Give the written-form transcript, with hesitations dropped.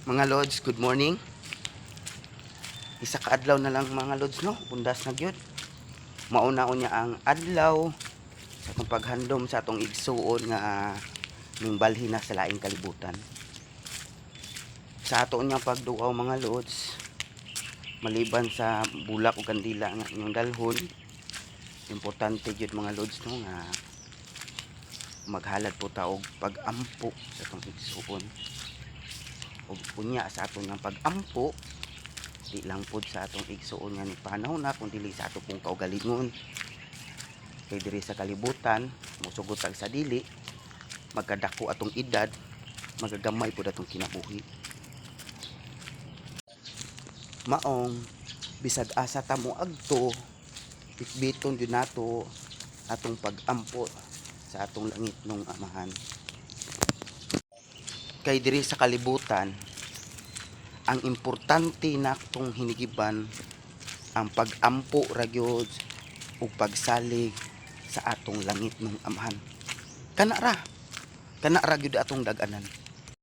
Mga lods, good morning. Isa ka adlaw na lang mga lods, no? Undas na gyud. Mauna-un niya ang adlaw sa atong paghandom sa atong igsuon nga ning balhin na sa laing kalibutan. Sa ato niyang pagduaw mga lods, maliban sa bulak o kandila nga inyong dalhon, importante gyud mga lods, no, nga maghalad po ta og pag-ampo sa atong igsuon. Og unya sa aton nga pag-ampo, di lang pod sa atong igsuon nga ni panahon na, kung dili sa ato pong kaugalingon. Kay diri sa kalibutan, musugot tag sa dili, magkadako atong edad, magagamay pod atong kinabuhi. Maong bisag asa ta mo agto, bitbiton jud nato atong pag-ampo sa atong langit nung amahan. Kay diri sa kalibutan, ang importante natong hinigiban ang pag-ampo ra gyud ug pagsalig sa atong langit nung amahan. Kana ra gyud atong dag-anan.